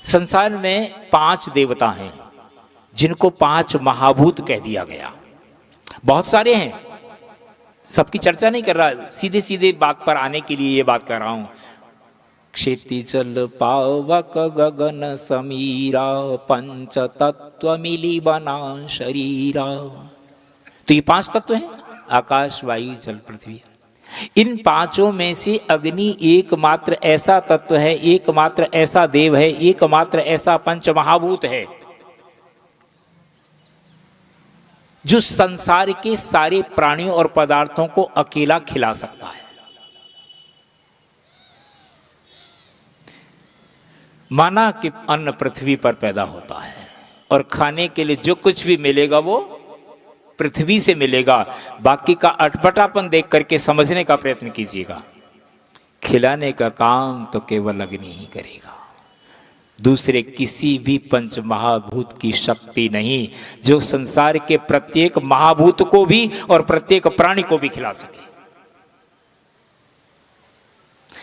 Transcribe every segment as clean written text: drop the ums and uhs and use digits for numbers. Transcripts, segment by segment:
संसार में 5 देवता हैं जिनको 5 महाभूत कह दिया गया। बहुत सारे हैं, सबकी चर्चा नहीं कर रहा, सीधे सीधे बात पर आने के लिए ये बात कर रहा हूं। क्षेति जल पावक गगन समीरा, पंच तत्व मिली बना शरीरा। तो ये 5 तत्व हैं, आकाश वायु जल पृथ्वी। इन 5 में से अग्नि एकमात्र ऐसा तत्व है, एकमात्र ऐसा देव है, एकमात्र ऐसा पंच महाभूत है जो संसार के सारे प्राणियों और पदार्थों को अकेला खिला सकता है। माना कि अन्न पृथ्वी पर पैदा होता है और खाने के लिए जो कुछ भी मिलेगा वो पृथ्वी से मिलेगा। बाकी का अटपटापन देख करके समझने का प्रयत्न कीजिएगा। खिलाने का काम तो केवल अग्नि ही करेगा, दूसरे किसी भी पंच महाभूत की शक्ति नहीं जो संसार के प्रत्येक महाभूत को भी और प्रत्येक प्राणी को भी खिला सके।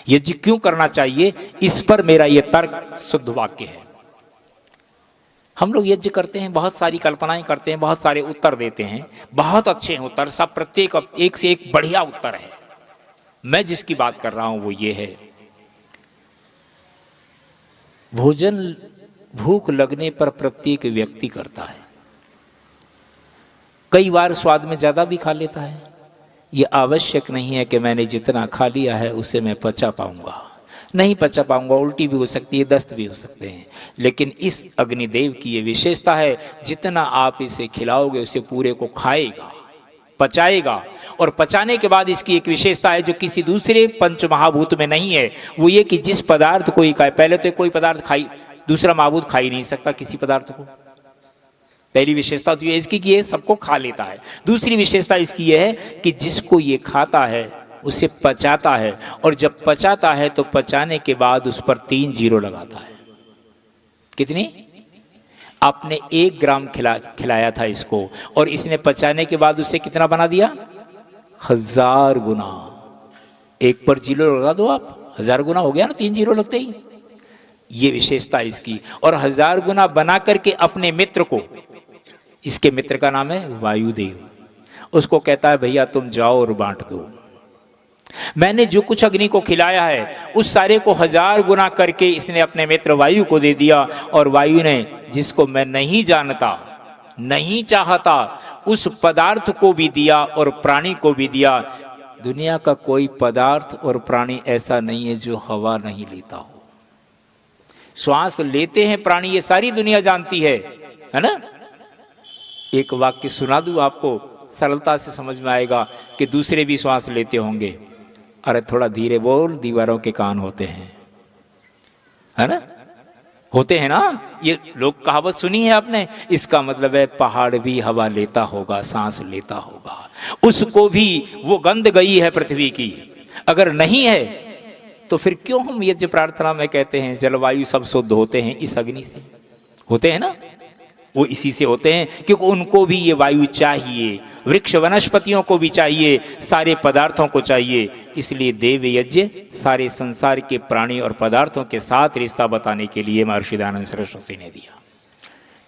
यज्ञ क्यों करना चाहिए, इस पर मेरा यह तर्क शुद्ध वाक्य है। हम लोग यज्ञ करते हैं, बहुत सारी कल्पनाएं करते हैं, बहुत सारे उत्तर देते हैं, बहुत अच्छे हैं उत्तर, सब प्रत्येक एक से एक बढ़िया उत्तर है। मैं जिसकी बात कर रहा हूं वो ये है, भोजन भूख लगने पर प्रत्येक व्यक्ति करता है। कई बार स्वाद में ज्यादा भी खा लेता है। यह आवश्यक नहीं है कि मैंने जितना खा लिया है उसे मैं पचा पाऊंगा, नहीं पचा पाऊंगा, उल्टी भी हो सकती है, दस्त भी हो सकते हैं। लेकिन इस अग्निदेव की ये विशेषता है, जितना आप इसे खिलाओगे उसे पूरे को खाएगा, पचाएगा। और पचाने के बाद इसकी एक विशेषता है जो किसी दूसरे पंच महाभूत में नहीं है, वो ये कि जिस पदार्थ को ही खाए, पहले तो कोई पदार्थ खाई दूसरा महाभूत खा ही नहीं सकता किसी पदार्थ को। पहली विशेषता तो ये इसकी कि ये सबको खा लेता है। दूसरी विशेषता इसकी ये है कि जिसको ये खाता है उसे पचाता है, और जब पचाता है तो पचाने के बाद उस पर 3 जीरो लगाता है। कितनी? आपने 1 ग्राम खिलाया था इसको, और इसने पचाने के बाद उससे कितना बना दिया? 1000 गुना। 1 पर जीरो लगा दो आप, 1000 गुना हो गया ना, 3 जीरो लगते ही। ये विशेषता इसकी। और 1000 गुना बना करके अपने मित्र को, इसके मित्र का नाम है वायुदेव, उसको कहता है भैया तुम जाओ और बांट दो। मैंने जो कुछ अग्नि को खिलाया है उस सारे को 1000 गुना करके इसने अपने मित्र वायु को दे दिया, और वायु ने, जिसको मैं नहीं जानता, नहीं चाहता, उस पदार्थ को भी दिया और प्राणी को भी दिया। दुनिया का कोई पदार्थ और प्राणी ऐसा नहीं है जो हवा नहीं लेता हो। श्वास लेते हैं प्राणी, ये सारी दुनिया जानती है ना। एक वाक्य सुना दूं आपको, सरलता से समझ में आएगा कि दूसरे भी श्वास लेते होंगे। अरे थोड़ा धीरे बोल, दीवारों के कान होते हैं, है ना, होते हैं ना। ये लोग कहावत सुनी है आपने। इसका मतलब है पहाड़ भी हवा लेता होगा, सांस लेता होगा, उसको भी वो गंध गई है पृथ्वी की। अगर नहीं है तो फिर क्यों हम यज्ञ प्रार्थना में कहते हैं जलवायु सब शुद्ध होते हैं इस अग्नि से? होते हैं ना, वो इसी से होते हैं, क्योंकि उनको भी ये वायु चाहिए, वृक्ष वनस्पतियों को भी चाहिए, सारे पदार्थों को चाहिए। इसलिए देव यज्ञ सारे संसार के प्राणी और पदार्थों के साथ रिश्ता बताने के लिए महर्षि दयानंद सरस्वती ने दिया।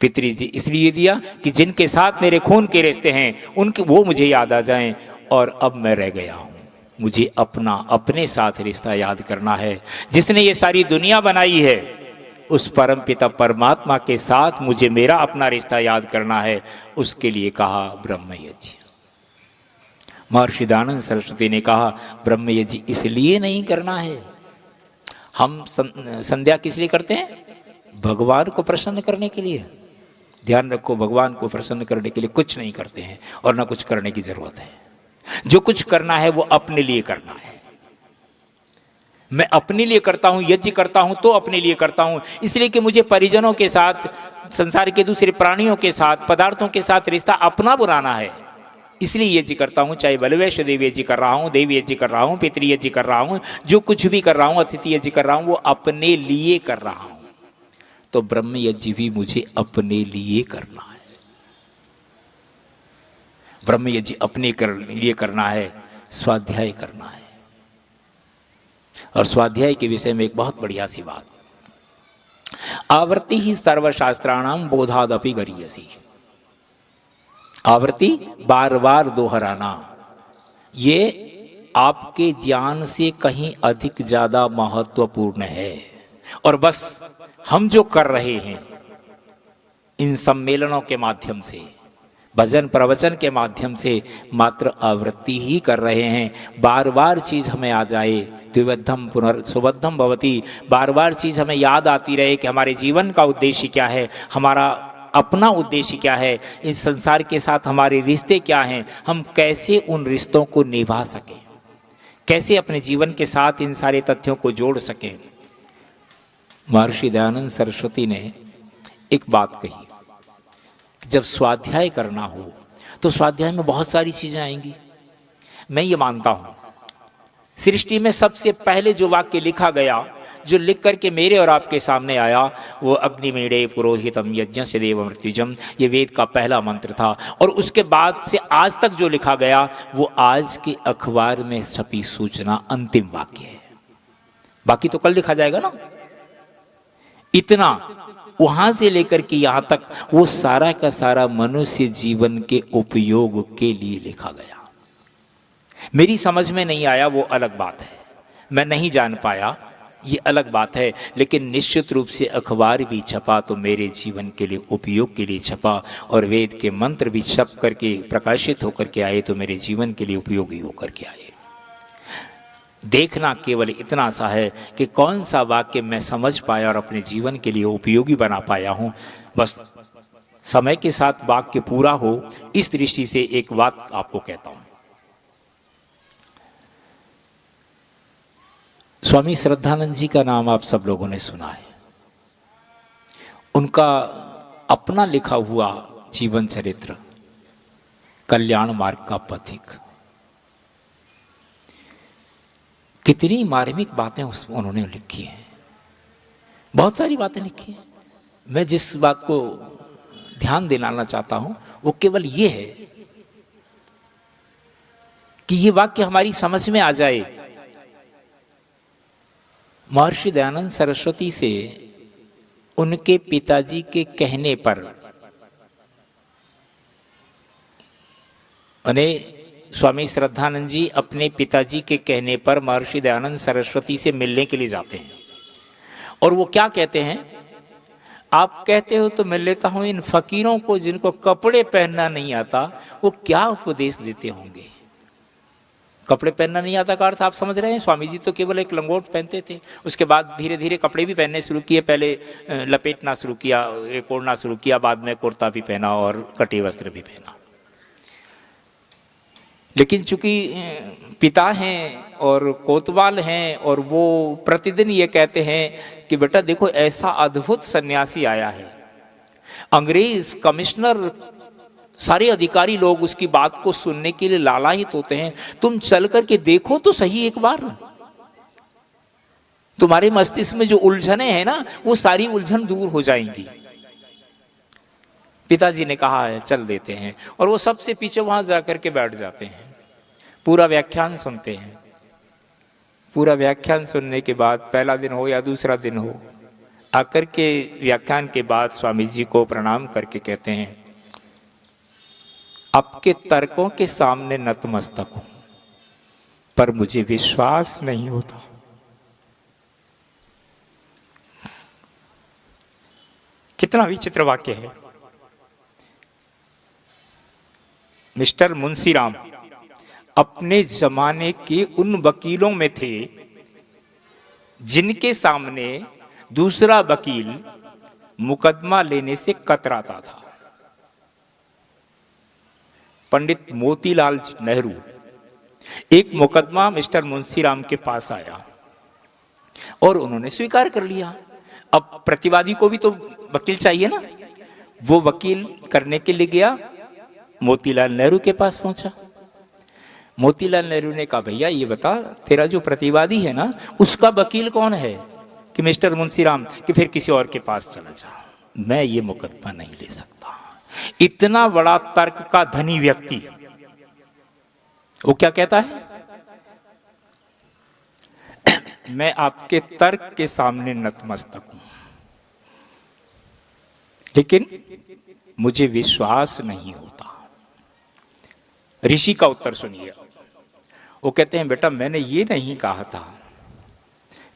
पितृ जी इसलिए दिया कि जिनके साथ मेरे खून के रिश्ते हैं उनके वो मुझे याद आ जाएं, और अब मैं रह गया हूँ, मुझे अपना अपने साथ रिश्ता याद करना है। जिसने ये सारी दुनिया बनाई है उस परम पिता परमात्मा के साथ मुझे मेरा अपना रिश्ता याद करना है। उसके लिए कहा ब्रह्म यज्ञ। महर्षि दयानंद सरस्वती ने कहा ब्रह्म यज्ञ इसलिए नहीं करना है, हम संध्या किस लिए करते हैं? भगवान को प्रसन्न करने के लिए। ध्यान रखो, भगवान को प्रसन्न करने के लिए कुछ नहीं करते हैं और ना कुछ करने की जरूरत है। जो कुछ करना है वो अपने लिए करना है। मैं अपने लिए करता हूं, यज्ञ करता हूं तो अपने लिए करता हूं, इसलिए कि मुझे परिजनों के साथ, संसार के दूसरे प्राणियों के साथ, पदार्थों के साथ रिश्ता अपना बनाना है। इसलिए यज्ञ करता हूं, चाहे बलवैश्य देव यज्ञ कर रहा हूं, देव यज्ञ कर रहा हूं, पितृ यज्ञ कर रहा हूं, जो कुछ भी कर रहा हूं, अतिथि यज्ञ कर रहा हूं, वो अपने लिए कर रहा हूं। तो ब्रह्म यज्ञ भी मुझे अपने लिए करना है। ब्रह्म यज्ञ अपने लिए करना है, स्वाध्याय करना है। और स्वाध्याय के विषय में एक बहुत बढ़िया सी बात, आवृत्ति ही सर्वशास्त्राणाम बोधादपि गरीयसी। आवृत्ति बार बार दोहराना, ये आपके ज्ञान से कहीं अधिक ज्यादा महत्वपूर्ण है। और बस हम जो कर रहे हैं इन सम्मेलनों के माध्यम से, भजन प्रवचन के माध्यम से मात्र आवृत्ति ही कर रहे हैं। बार बार चीज हमें आ जाए, द्विबद्धम पुनर्सुबद्धम भवति, बार बार चीज हमें याद आती रहे कि हमारे जीवन का उद्देश्य क्या है, हमारा अपना उद्देश्य क्या है, इस संसार के साथ हमारे रिश्ते क्या हैं, हम कैसे उन रिश्तों को निभा सकें, कैसे अपने जीवन के साथ इन सारे तथ्यों को जोड़ सकें। महर्षि दयानंद सरस्वती ने एक बात कही कि जब स्वाध्याय करना हो तो स्वाध्याय में बहुत सारी चीजें आएंगी। मैं ये मानता हूं सृष्टि में सबसे पहले जो वाक्य लिखा गया, जो लिख करके मेरे और आपके सामने आया, वो अग्निमीड़े पुरोहितम यज्ञस्य देव मृत्युजम, ये वेद का पहला मंत्र था। और उसके बाद से आज तक जो लिखा गया वो आज के अखबार में छपी सूचना अंतिम वाक्य है। बाकी तो कल लिखा जाएगा ना। इतना वहां से लेकर के यहां तक वो सारा का सारा मनुष्य जीवन के उपयोग के लिए लिखा गया। मेरी समझ में नहीं आया वो अलग बात है, मैं नहीं जान पाया ये अलग बात है, लेकिन निश्चित रूप से अखबार भी छपा तो मेरे जीवन के लिए उपयोग के लिए छपा, और वेद के मंत्र भी छप करके प्रकाशित होकर के आए तो मेरे जीवन के लिए उपयोगी होकर के आए। देखना केवल इतना सा है कि कौन सा वाक्य मैं समझ पाया और अपने जीवन के लिए उपयोगी बना पाया हूँ। बस समय के साथ वाक्य पूरा हो, इस दृष्टि से एक बात आपको कहता हूँ। स्वामी श्रद्धानंद जी का नाम आप सब लोगों ने सुना है। उनका अपना लिखा हुआ जीवन चरित्र कल्याण मार्ग का पथिक, कितनी मार्मिक बातें उन्होंने लिखी हैं, बहुत सारी बातें लिखी हैं। मैं जिस बात को ध्यान दिलाना चाहता हूं वो केवल ये है कि ये वाक्य हमारी समझ में आ जाए। महर्षि दयानंद सरस्वती से उनके पिताजी के कहने पर, स्वामी श्रद्धानंद जी अपने पिताजी के कहने पर महर्षि दयानंद सरस्वती से मिलने के लिए जाते हैं। और वो क्या कहते हैं, आप कहते हो तो मैं लेता हूं इन फकीरों को जिनको कपड़े पहनना नहीं आता, वो क्या उपदेश देते होंगे। कपड़े पहनना नहीं आता का अर्थ आप समझ रहे हैं। स्वामी जी तो केवल एक लंगोट पहनते थे, उसके बाद धीरे धीरे कपड़े भी पहनने शुरू किए। पहले लपेटना शुरू किया, एक ओढ़ना शुरू किया, बाद में कुर्ता भी पहना और कटे वस्त्र भी पहना। लेकिन चूंकि पिता हैं और कोतवाल हैं और वो प्रतिदिन ये कहते हैं कि बेटा देखो ऐसा अद्भुत सन्यासी आया है, अंग्रेज कमिश्नर सारे अधिकारी लोग उसकी बात को सुनने के लिए लालायित होते हैं, तुम चल करके देखो तो सही एक बार। तुम्हारे मस्तिष्क में जो उलझने हैं ना वो सारी उलझन दूर हो जाएंगी। पिताजी ने कहा है चल देते हैं, और वो सबसे पीछे वहां जाकर के बैठ जाते हैं। पूरा व्याख्यान सुनते हैं। पूरा व्याख्यान सुनने के बाद पहला दिन हो या दूसरा दिन हो, आकर के व्याख्यान के बाद स्वामी जी को प्रणाम करके कहते हैं आपके तर्कों के सामने नतमस्तक हूं, पर मुझे विश्वास नहीं होता। कितना विचित्र वाक्य है। मिस्टर मुंशीराम अपने जमाने के उन वकीलों में थे जिनके सामने दूसरा वकील मुकदमा लेने से कतराता था। पंडित मोतीलाल नेहरू, एक मुकदमा मिस्टर मुंशीराम के पास आया और उन्होंने स्वीकार कर लिया। अब प्रतिवादी को भी तो वकील चाहिए ना। वो वकील करने के लिए गया, मोतीलाल नेहरू के पास पहुंचा। मोतीलाल नेहरू ने कहा भैया ये बता तेरा जो प्रतिवादी है ना उसका वकील कौन है। कि मिस्टर मुंशीराम, कि फिर किसी और के पास चला जा, मैं ये मुकदमा नहीं ले सकता। इतना बड़ा तर्क का धनी व्यक्ति वो क्या कहता है, मैं आपके तर्क के सामने नतमस्तक हूं। लेकिन मुझे विश्वास नहीं होता। ऋषि का उत्तर सुनिए। वो कहते हैं, बेटा मैंने ये नहीं कहा था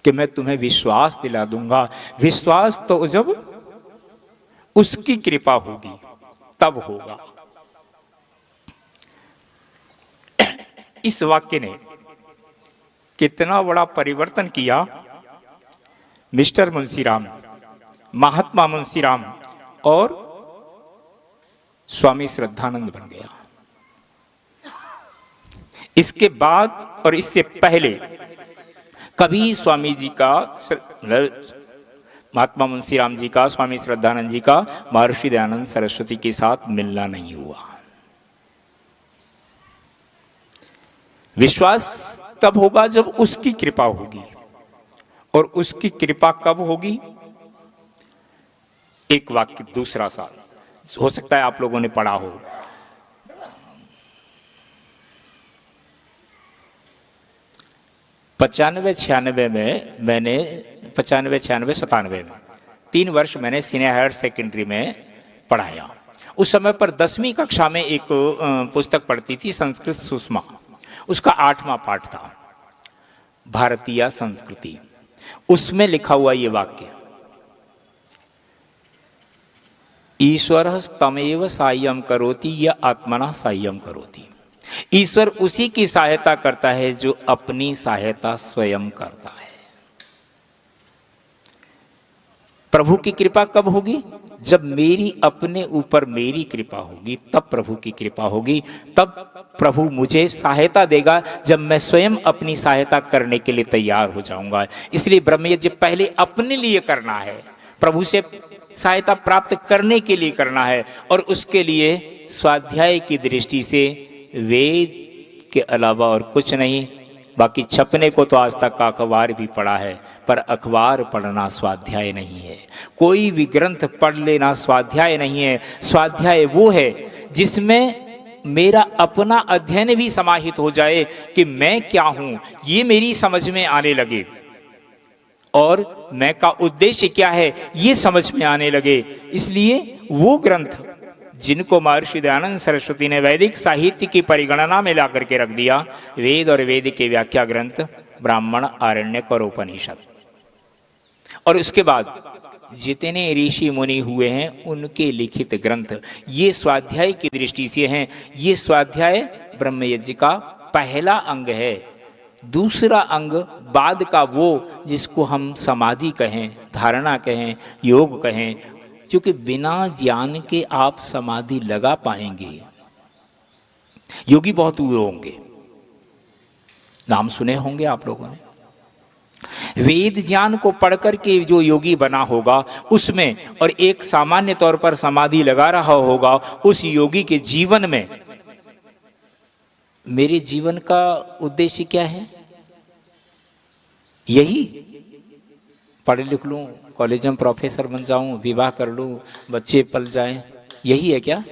कि मैं तुम्हें विश्वास दिला दूंगा। विश्वास तो जब उसकी कृपा होगी तब होगा। इस वाक्य ने कितना बड़ा परिवर्तन किया। मिस्टर मुंशीराम, महात्मा मुंशीराम और स्वामी श्रद्धानंद बन गया। इसके बाद और इससे पहले कभी स्वामी जी का, महात्मा मुंशीराम जी का, स्वामी श्रद्धानंद जी का महर्षि दयानंद सरस्वती के साथ मिलना नहीं हुआ। विश्वास तब होगा जब उसकी कृपा होगी। और उसकी कृपा कब होगी? एक वाक्य दूसरा साल, हो सकता है आप लोगों ने पढ़ा हो। पचानवे छियानवे में मैंने 95-96-97 में 3 वर्ष मैंने सीनियर हायर सेकेंडरी में पढ़ाया। उस समय पर 10वीं कक्षा में एक पुस्तक पढ़ती थी, संस्कृत सुषमा। उसका 8वां पाठ था, भारतीय संस्कृति। उसमें लिखा हुआ ये वाक्य, ईश्वर तमेव साह्यम करोति या आत्मना साह्यम करोति। ईश्वर उसी की सहायता करता है जो अपनी सहायता स्वयं करता है। प्रभु की कृपा कब होगी? जब मेरी अपने ऊपर मेरी कृपा होगी, तब प्रभु की कृपा होगी। तब प्रभु मुझे सहायता देगा जब मैं स्वयं अपनी सहायता करने के लिए तैयार हो जाऊंगा। इसलिए ब्रह्मयज्ञ पहले अपने लिए करना है, प्रभु से सहायता प्राप्त करने के लिए करना है। और उसके लिए स्वाध्याय की दृष्टि से वेद के अलावा और कुछ नहीं। बाकी छपने को तो आज तक अखबार भी पढ़ा है, पर अखबार पढ़ना स्वाध्याय नहीं है। कोई भी ग्रंथ पढ़ लेना स्वाध्याय नहीं है। स्वाध्याय वो है जिसमें मेरा अपना अध्ययन भी समाहित हो जाए कि मैं क्या हूं, ये मेरी समझ में आने लगे, और मैं का उद्देश्य क्या है ये समझ में आने लगे। इसलिए वो ग्रंथ जिनको महर्षि दयानंद सरस्वती ने वैदिक साहित्य की परिगणना में ला करके रख दिया, वेद और वेद के व्याख्या ग्रंथ ब्राह्मण, आरण्यक और उपनिषद, और उसके बाद जितने ऋषि मुनि हुए हैं उनके लिखित ग्रंथ, ये स्वाध्याय की दृष्टि से हैं। ये स्वाध्याय ब्रह्मयज्ञ का पहला अंग है। दूसरा अंग बाद का, वो जिसको हम समाधि कहें, धारणा कहें, योग कहें, क्योंकि बिना ज्ञान के आप समाधि लगा पाएंगे। योगी बहुत हुए होंगे, नाम सुने होंगे आप लोगों ने। वेद ज्ञान को पढ़कर के जो योगी बना होगा उसमें, और एक सामान्य तौर पर समाधि लगा रहा होगा, उस योगी के जीवन में मेरे जीवन का उद्देश्य क्या है? यही पढ़ लिख लूं, कॉलेज में प्रोफेसर बन जाऊं, विवाह कर लूं, बच्चे पल जाएं, यही है क्या?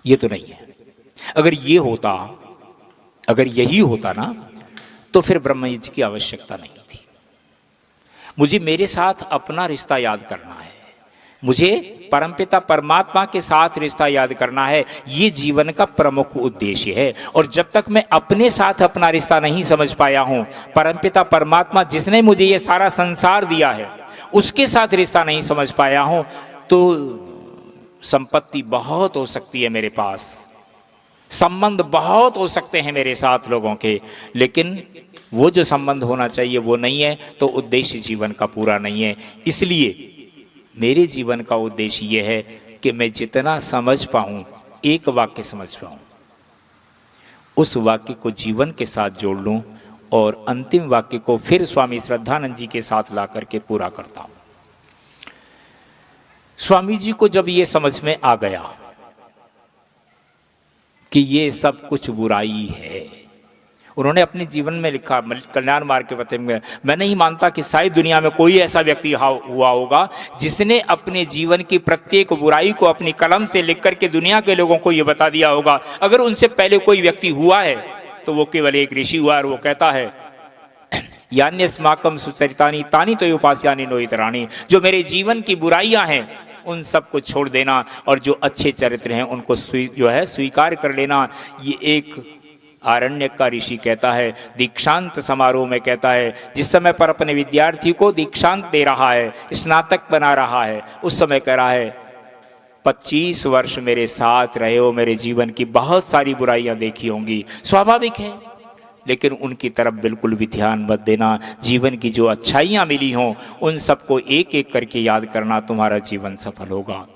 ये तो नहीं है। अगर ये होता, अगर यही होता ना, तो फिर ब्रह्मयज्ञ की आवश्यकता नहीं थी। मुझे मेरे साथ अपना रिश्ता याद करना है, मुझे परमपिता परमात्मा के साथ रिश्ता याद करना है। ये जीवन का प्रमुख उद्देश्य है। और जब तक मैं अपने साथ अपना रिश्ता नहीं समझ पाया हूं, परमपिता परमात्मा जिसने मुझे ये सारा संसार दिया है उसके साथ रिश्ता नहीं समझ पाया हूं, तो संपत्ति बहुत हो सकती है मेरे पास, संबंध बहुत हो सकते हैं मेरे साथ लोगों के, लेकिन वो जो संबंध होना चाहिए वो नहीं है, तो उद्देश्य जीवन का पूरा नहीं है। इसलिए मेरे जीवन का उद्देश्य यह है कि मैं जितना समझ पाऊं, एक वाक्य समझ पाऊं, उस वाक्य को जीवन के साथ जोड़ लूं और अंतिम वाक्य को फिर स्वामी श्रद्धानंद जी के साथ ला करके पूरा करता हूं। स्वामी जी को जब ये समझ में आ गया कि ये सब कुछ बुराई है, उन्होंने अपने जीवन में लिखा, कल्याण मार्ग के पते में, मैं नहीं मानता कि शायद दुनिया में कोई ऐसा व्यक्ति हुआ होगा जिसने अपने जीवन की प्रत्येक बुराई को अपनी कलम से लिख करके दुनिया के लोगों को ये बता दिया होगा। अगर उनसे पहले कोई व्यक्ति हुआ है तो वो केवल एक ऋषि हुआ, और वो कहता है यान्यस्माकं सुचरितानि तानि तो उपास्यानि नो इतराणि। जो मेरे जीवन की बुराइयां हैं उन सब को छोड़ देना और जो अच्छे चरित्र हैं उनको स्वीकार कर लेना। ये एक आरण्यक का ऋषि कहता है, दीक्षांत समारोह में कहता है, जिस समय पर अपने विद्यार्थी को दीक्षांत दे रहा है, स्नातक बना रहा है, उस समय कह रहा है 25 वर्ष मेरे साथ रहे हो, मेरे जीवन की बहुत सारी बुराइयां देखी होंगी, स्वाभाविक है, लेकिन उनकी तरफ बिल्कुल भी ध्यान मत देना। जीवन की जो अच्छाइयां मिली हों उन सबको एक एक करके याद करना, तुम्हारा जीवन सफल होगा।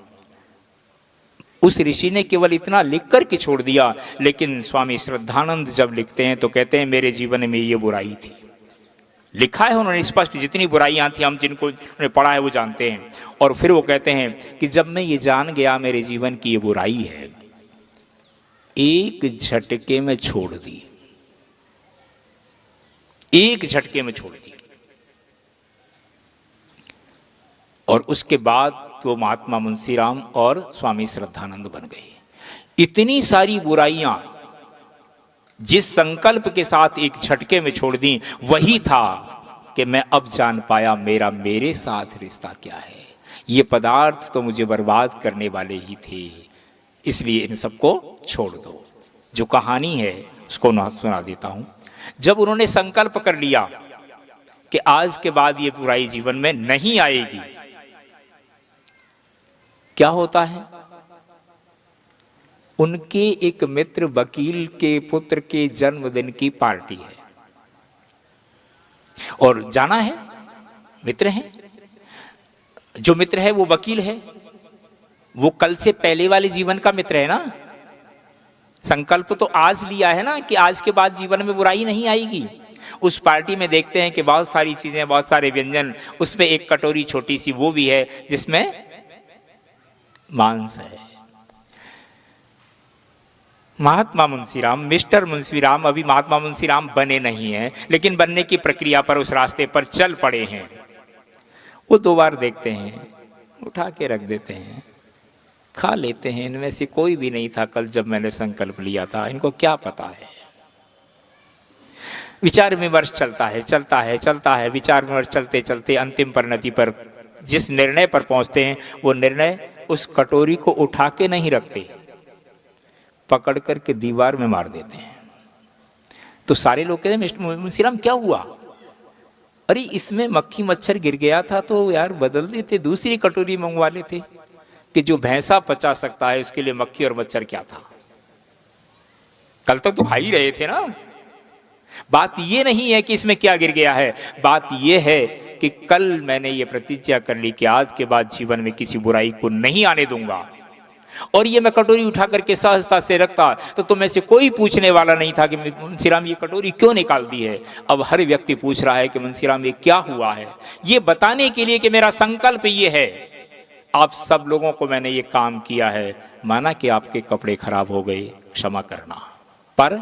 उस ऋषि ने केवल इतना लिख कर के छोड़ दिया, लेकिन स्वामी श्रद्धानंद जब लिखते हैं तो कहते हैं मेरे जीवन में ये बुराई थी। लिखा है उन्होंने स्पष्ट, जितनी बुराइयां थी हम जिनको पढ़ा है वो जानते हैं। और फिर वो कहते हैं कि जब मैं ये जान गया मेरे जीवन की ये बुराई है, एक झटके में छोड़ दी, एक झटके में छोड़ दी। और उसके बाद वो महात्मा मुंशीराम और स्वामी श्रद्धानंद बन गए। इतनी सारी बुराइयां जिस संकल्प के साथ एक झटके में छोड़ दी, वही था कि मैं अब जान पाया मेरे साथ रिश्ता क्या है। ये पदार्थ तो मुझे बर्बाद करने वाले ही थे, इसलिए इन सबको छोड़ दो। जो कहानी है उसको ना सुना देता हूं। जब उन्होंने संकल्प कर लिया कि आज के बाद ये बुराई जीवन में नहीं आएगी, क्या होता है, उनके एक मित्र वकील के पुत्र के जन्मदिन की पार्टी है और जाना है, मित्र हैं। जो मित्र है वो वकील है, वो कल से पहले वाले जीवन का मित्र है ना। संकल्प तो आज लिया है ना कि आज के बाद जीवन में बुराई नहीं आएगी। उस पार्टी में देखते हैं कि बहुत सारी चीजें, बहुत सारे व्यंजन, उसमें एक कटोरी छोटी सी वो भी है जिसमें मांस है। महात्मा मुंशीराम, मिस्टर मुंशीराम अभी महात्मा मुंशीराम बने नहीं हैं, लेकिन बनने की प्रक्रिया पर उस रास्ते पर चल पड़े हैं। वो 2 बार देखते हैं, उठा के रख देते हैं, खा लेते हैं। इनमें से कोई भी नहीं था कल जब मैंने संकल्प लिया था, इनको क्या पता है। विचार विमर्श चलता है, चलता है, चलता है। विचार विमर्श चलते चलते अंतिम परिणति पर जिस निर्णय पर पहुंचते हैं, वो निर्णय उस कटोरी को उठा के नहीं रखते, पकड़ करके दीवार में मार देते हैं। तो सारे लोग कहते हैं मिस्टर मुंशीराम क्या हुआ? अरे इसमें मक्खी मच्छर गिर गया था तो यार बदल देते, दूसरी कटोरी मंगवा लेते। कि जो भैंसा पचा सकता है उसके लिए मक्खी और मच्छर क्या था? कल तक तो खा ही रहे थे ना। बात ये नहीं है कि इसमें क्या गिर गया है, बात ये है कि कल मैंने ये प्रतिज्ञा कर ली कि आज के बाद जीवन में किसी बुराई को नहीं आने दूंगा। और ये मैं कटोरी उठा करके सहजता से रखता तो तुम में से कोई पूछने वाला नहीं था कि मुंशीराम ये कटोरी क्यों निकाल दी है। अब हर व्यक्ति पूछ रहा है कि मुंशीराम ये क्या हुआ है। ये बताने के लिए कि मेरा संकल्प ये है, आप सब लोगों को मैंने ये काम किया है। माना कि आपके कपड़े खराब हो गए, क्षमा करना। पर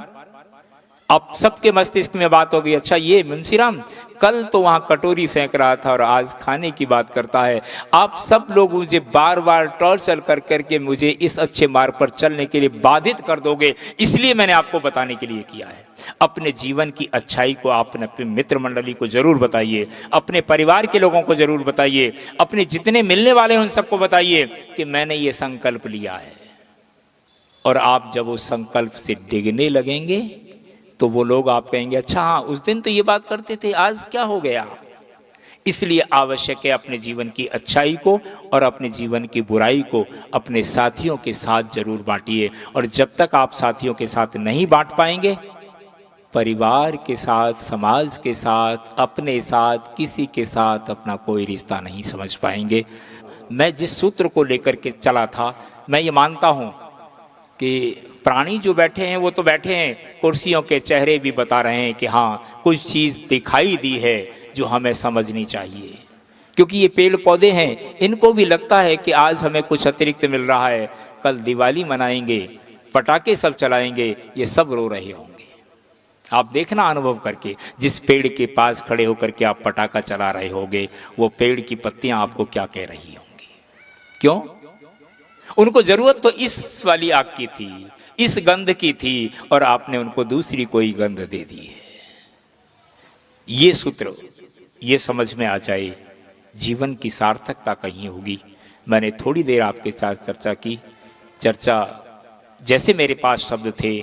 अब सबके मस्तिष्क में बात हो गई, अच्छा ये मुंशीराम कल तो वहां कटोरी फेंक रहा था और आज खाने की बात करता है। आप सब लोग मुझे बार बार टॉर्चर कर करके मुझे इस अच्छे मार्ग पर चलने के लिए बाधित कर दोगे, इसलिए मैंने आपको बताने के लिए किया है। अपने जीवन की अच्छाई को आप अपने मित्र मंडली को जरूर बताइए, अपने परिवार के लोगों को जरूर बताइए, अपने जितने मिलने वाले हैं उन सबको बताइए कि मैंने ये संकल्प लिया है। और आप जब उस संकल्प से डिगने लगेंगे तो वो लोग आप कहेंगे अच्छा हाँ उस दिन तो ये बात करते थे, आज क्या हो गया। इसलिए आवश्यक है अपने जीवन की अच्छाई को और अपने जीवन की बुराई को अपने साथियों के साथ जरूर बांटिए। और जब तक आप साथियों के साथ नहीं बांट पाएंगे, परिवार के साथ, समाज के साथ, अपने साथ, किसी के साथ अपना कोई रिश्ता नहीं समझ पाएंगे। मैं जिस सूत्र को लेकर के चला था, मैं ये मानता हूँ कि प्राणी जो बैठे हैं वो तो बैठे हैं, कुर्सियों के चेहरे भी बता रहे हैं कि हाँ कुछ चीज़ दिखाई दी है जो हमें समझनी चाहिए। क्योंकि ये पेड़ पौधे हैं, इनको भी लगता है कि आज हमें कुछ अतिरिक्त मिल रहा है, कल दिवाली मनाएंगे, पटाखे सब चलाएंगे, ये सब रो रहे होंगे। आप देखना अनुभव करके, जिस पेड़ के पास खड़े होकर के आप पटाखा चला रहे होगे, वो पेड़ की पत्तियां आपको क्या कह रही होंगी। क्यों? उनको जरूरत तो इस वाली आग की थी, इस गंध की थी, और आपने उनको दूसरी कोई गंध दे दी है। ये सूत्र ये समझ में आ जाए, जीवन की सार्थकता कहीं होगी। मैंने थोड़ी देर आपके साथ चर्चा की। चर्चा जैसे मेरे पास शब्द थे,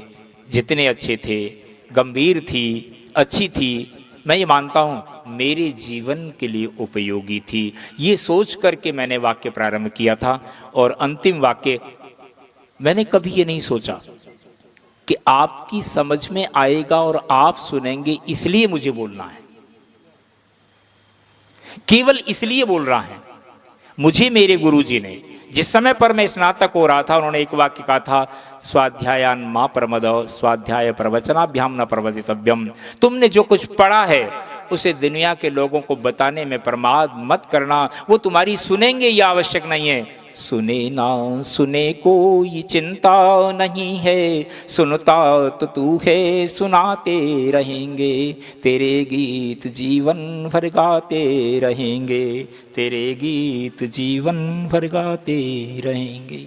जितने अच्छे थे, गंभीर थी, अच्छी थी, मैं ये मानता हूँ मेरे जीवन के लिए उपयोगी थी। ये सोच करके मैंने वाक्य प्रारंभ किया था। और अंतिम वाक्य, मैंने कभी ये नहीं सोचा कि आपकी समझ में आएगा और आप सुनेंगे इसलिए मुझे बोलना है, केवल इसलिए बोल रहा है। मुझे मेरे गुरुजी ने, जिस समय पर मैं स्नातक हो रहा था, उन्होंने एक वाक्य कहा था, स्वाध्यायान मा प्रमद स्वाध्याय प्रवचनाभ्याम न प्रवदितव्यम। तुमने जो कुछ पढ़ा है उसे दुनिया के लोगों को बताने में प्रमाद मत करना, वो तुम्हारी सुनेंगे ये आवश्यक नहीं है। सुने ना सुने कोई चिंता नहीं है, सुनता तो तू है सुनाते रहेंगे, तेरे गीत जीवन भर गाते रहेंगे, तेरे गीत जीवन भर गाते रहेंगे।